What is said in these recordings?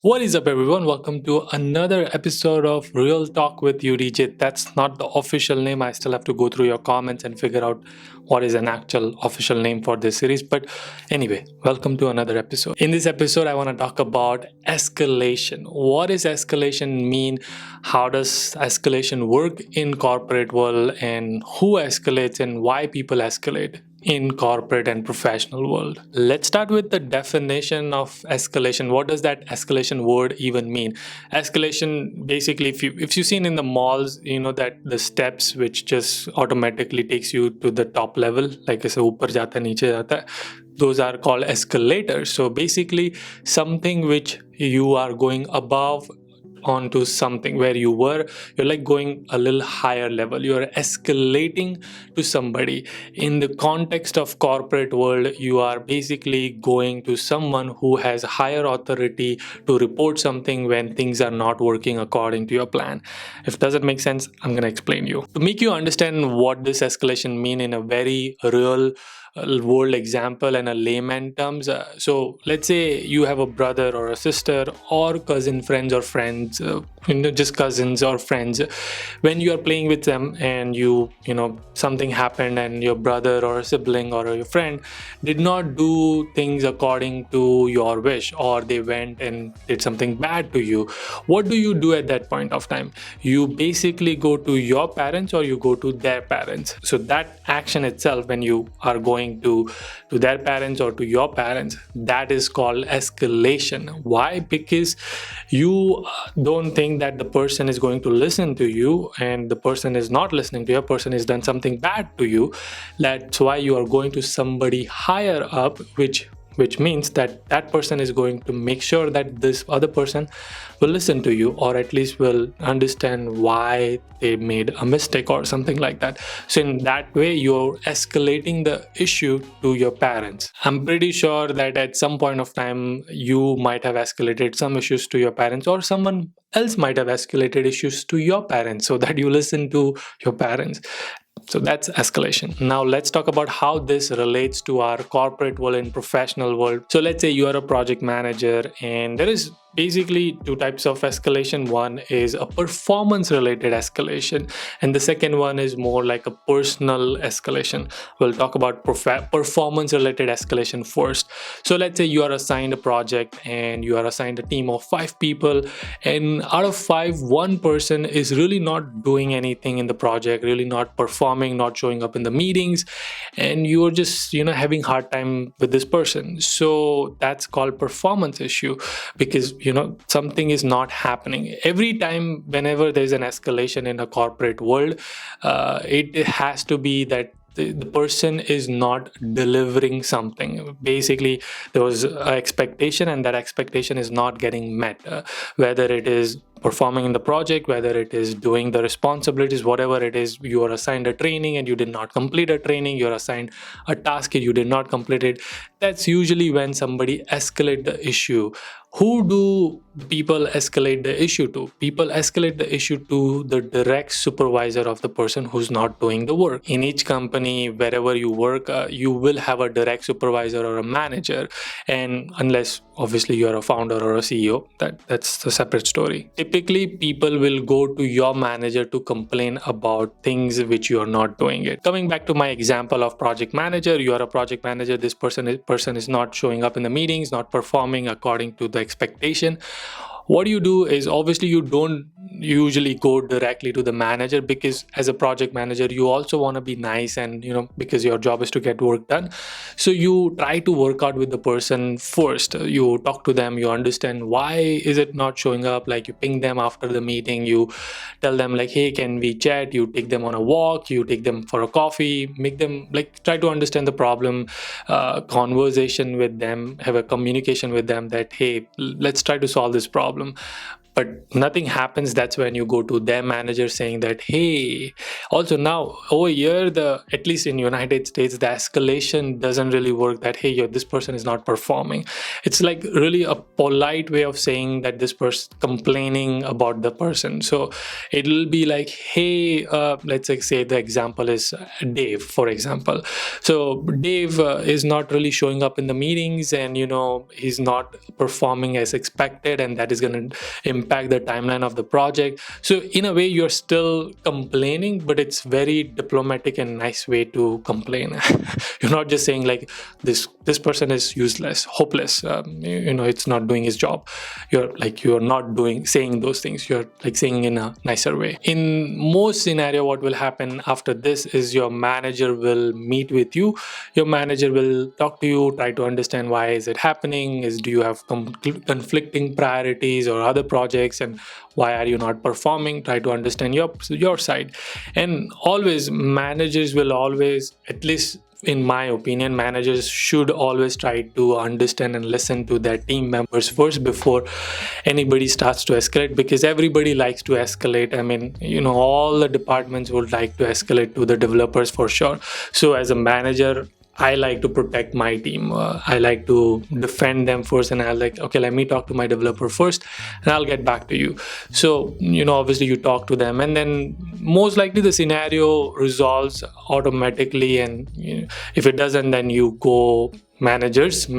What is up, everyone? Welcome to another episode of Real Talk with Yurijit. That's not the official name. I still have to go through your comments and figure out what is an actual official name for this series. But anyway, welcome to another episode. In this episode, I want to talk about escalation. What does escalation mean? How does escalation work in corporate world, and who escalates and why people escalate in corporate and professional world. Let's start with the definition of escalation. What does that escalation word even mean? Escalation, basically, if you've seen in the malls, you know that the steps which just automatically takes you to the top level, like ऐसे ऊपर जाता है नीचे जाता है, those are called escalators. So basically something which you are going above onto something where you're like going a little higher level, you're escalating to somebody. In the context of corporate world, you are basically going to someone who has higher authority to report something when things are not working according to your plan. If it doesn't make sense, I'm going to explain you to make you understand what this escalation mean in a very real world example and a layman terms. So let's say you have a brother or a sister or cousin, friends or friends, just cousins or friends. When you are playing with them and something happened and your brother or a sibling or your friend did not do things according to your wish, or they went and did something bad to you, what do you do at that point of time? You basically go to your parents or you go to their parents. So that action itself, when you are going to their parents or to your parents, that is called escalation. Why? Because you don't think that the person is going to listen to you, and the person is not listening to you. A person has done something bad to you. That's why you are going to somebody higher up, which means that that person is going to make sure that this other person will listen to you, or at least will understand why they made a mistake or something like that. So in that way, you're escalating the issue to your parents. I'm pretty sure that at some point of time you might have escalated some issues to your parents, or someone else might have escalated issues to your parents, so that you listen to your parents. So that's escalation. Now let's talk about how this relates to our corporate world and professional world. So let's say you are a project manager, and there is basically two types of escalation. One is a performance related escalation, and the second one is more like a personal escalation. We'll talk about performance related escalation first. So let's say you are assigned a project and you are assigned a team of 5 people, and out of 5, one person is really not doing anything in the project, really not performing, not showing up in the meetings, and you're just having hard time with this person. So that's called performance issue, because something is not happening. Every time whenever there's an escalation in a corporate world, it has to be that the person is not delivering something. Basically, there was an expectation and that expectation is not getting met, whether it is performing in the project, whether it is doing the responsibilities, whatever it is. You are assigned a training and you did not complete a training, you're assigned a task and you did not complete it. That's usually when somebody escalate the issue. Who do people escalate the issue to? People escalate the issue to the direct supervisor of the person who's not doing the work. In each company, wherever you work, you will have a direct supervisor or a manager, and unless obviously you're a founder or a CEO, that's a separate story. Typically, people will go to your manager to complain about things which you are not doing it. Coming back to my example of project manager, you are a project manager. This person is not showing up in the meetings, not performing according to the expectation. What you do is, obviously you don't usually go directly to the manager, because as a project manager you also want to be nice, and because your job is to get work done. So you try to work out with the person first. You talk to them, you understand why is it not showing up. Like, you ping them after the meeting, you tell them like, hey, can we chat? You take them on a walk, you take them for a coffee, make them like try to understand the problem, conversation with them, have a communication with them that, hey, let's try to solve this problem. but nothing happens. That's when you go to their manager saying that, hey, also now over here, the at least in United States, the escalation doesn't really work that, hey, this person is not performing. It's like really a polite way of saying that this person complaining about the person. So it'll be like, hey, let's say the example is Dave, for example. So Dave is not really showing up in the meetings, and he's not performing as expected, and that is going to impact the timeline of the project. So in a way, you're still complaining, but it's very diplomatic and nice way to complain. You're not just saying like this person is useless, hopeless, it's not doing his job. You're not saying those things. You're like saying in a nicer way. In most scenario, what will happen after this is your manager will meet with you. Your manager will talk to you, try to understand why is it happening, do you have conflicting priorities or other projects, and why are you not performing. Try to understand your side. And always managers will always, at least in my opinion, managers should always try to understand and listen to their team members first before anybody starts to escalate, because everybody likes to escalate. I mean, all the departments would like to escalate to the developers for sure. So as a manager, I like to protect my team. I like to defend them first, and I'll like, okay, let me talk to my developer first, and I'll get back to you. So, obviously you talk to them, and then most likely the scenario resolves automatically. And if it doesn't, then you go managers and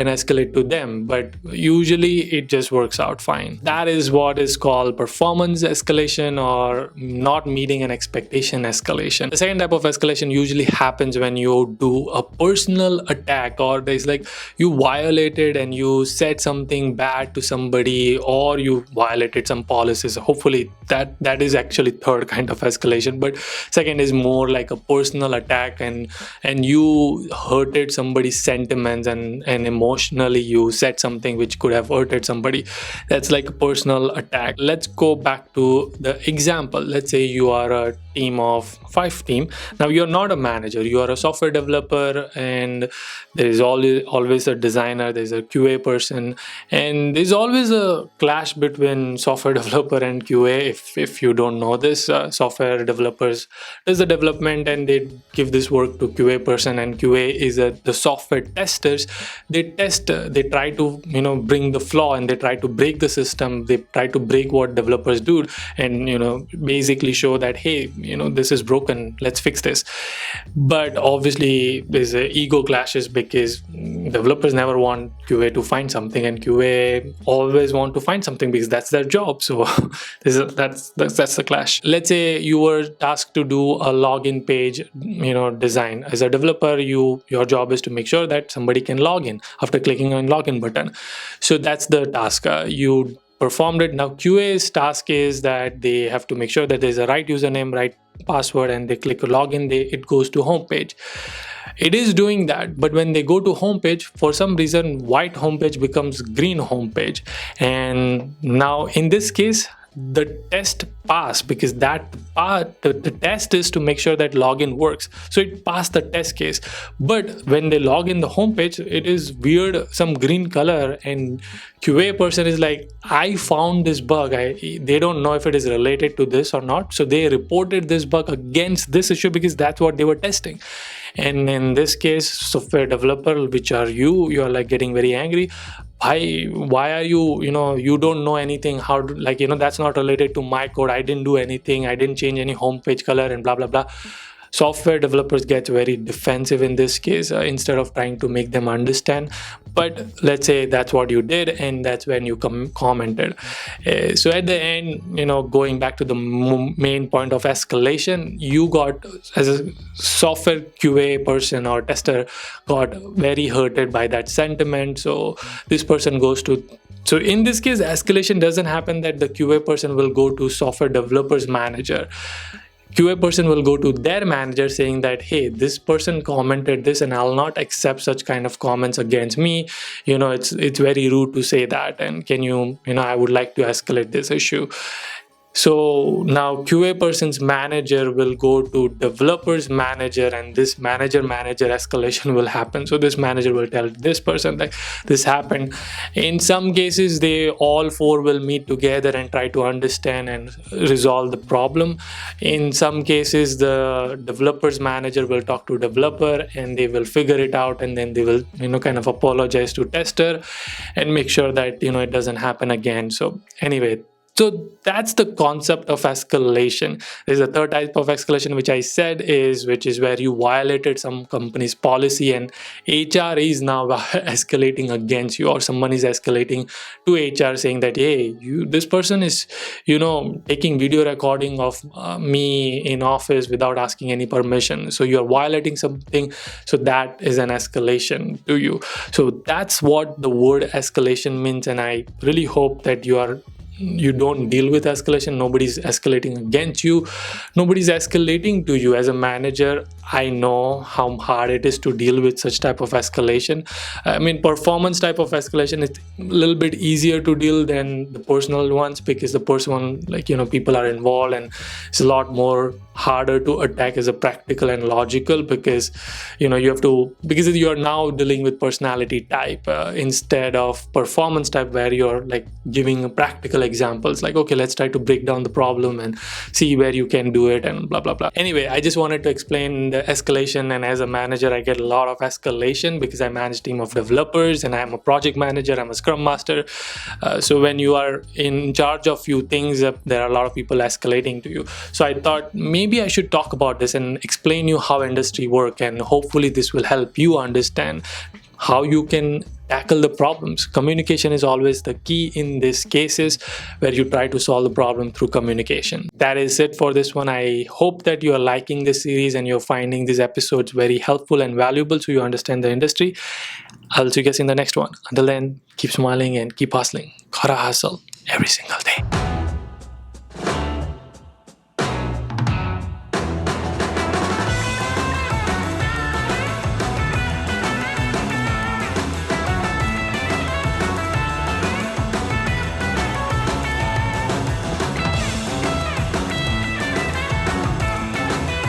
escalate to them, but usually it just works out fine. That is what is called performance escalation, or not meeting an expectation escalation. The second type of escalation usually happens when you do a personal attack, or there's like you violated and you said something bad to somebody, or you violated some policies. Hopefully that is actually third kind of escalation, but second is more like a personal attack, and you hurted somebody's sentiments, and emotionally you said something which could have hurted somebody. That's like a personal attack. Let's go back to the example. Let's say you are a team of 5 team. Now you're not a manager, you are a software developer, and there is always a designer, there's a QA person, and there's always a clash between software developer and QA. If you don't know this, software developers does the development and they give this work to QA person, and QA is the software testers. They test, they try to bring the flaw, and they try to break the system, they try to break what developers do, and basically show that, hey, this is broken, let's fix this. But obviously there's ego clashes, because developers never want QA to find something, and QA always want to find something because that's their job. So that's the clash. Let's say you were tasked to do a login page design. As a developer, your job is to make sure that somebody can log in after clicking on login button. So that's the task. You performed it. Now QA's task is that they have to make sure that there's a right username, right password, and they click login, it goes to homepage. It is doing that, but when they go to homepage, for some reason white homepage becomes green homepage. And now in this case, the test passed, because that part, the test is to make sure that login works. So it passed the test case. But when they log in the homepage, it is weird, some green color, and QA person is like, I found this bug. They don't know if it is related to this or not. So they reported this bug against this issue because that's what they were testing. And in this case, software developer, which are you're like getting very angry. Why are you, you don't know anything, how, that's not related to my code. I didn't do anything. I didn't change any homepage color and blah, blah, blah. Software developers get very defensive in this case, instead of trying to make them understand. But let's say that's what you did, and that's when you commented. So at the end, going back to the main point of escalation, you got, as a software QA person or tester, got very hurted by that sentiment. So this person goes to, so in this case, escalation doesn't happen that the QA person will go to software developers manager. QA person will go to their manager saying that, hey, this person commented this, and I'll not accept such kind of comments against me. It's very rude to say that, and can you, I would like to escalate this issue. So now QA person's manager will go to developer's manager, and this manager escalation will happen. So this manager will tell this person that this happened. In some cases, they all four will meet together and try to understand and resolve the problem. In some cases, the developer's manager will talk to developer and they will figure it out, and then they will kind of apologize to tester and make sure that it doesn't happen again. So anyway, so that's the concept of escalation. There's a third type of escalation, which I said which is where you violated some company's policy and HR is now escalating against you, or someone is escalating to HR saying that, hey, this person is, taking video recording of me in office without asking any permission. So you're violating something. So that is an escalation to you. So that's what the word escalation means. And I really hope that you don't deal with escalation. Nobody's escalating against you. Nobody's escalating to you. As a manager, I know how hard it is to deal with such type of escalation. I mean, performance type of escalation is a little bit easier to deal than the personal ones, because the personal one, people are involved, and it's a lot more harder to attack as a practical and logical, because you have to, because you are now dealing with personality type instead of performance type, where you're giving practical examples, okay, let's try to break down the problem and see where you can do it and blah blah blah. Anyway, I just wanted to explain the escalation. And as a manager, I get a lot of escalation because I manage a team of developers and I'm a project manager, I'm a scrum master. So when you are in charge of few things, there are a lot of people escalating to you. So I thought maybe I should talk about this and explain you how industry work, and hopefully this will help you understand how you can tackle the problems. Communication is always the key in these cases, where you try to solve the problem through communication. That is it for this one. I hope that you are liking this series and you're finding these episodes very helpful and valuable, so you understand the industry. I'll see you guys in the next one. Until then, keep smiling and keep hustling. Gotta hustle every single day.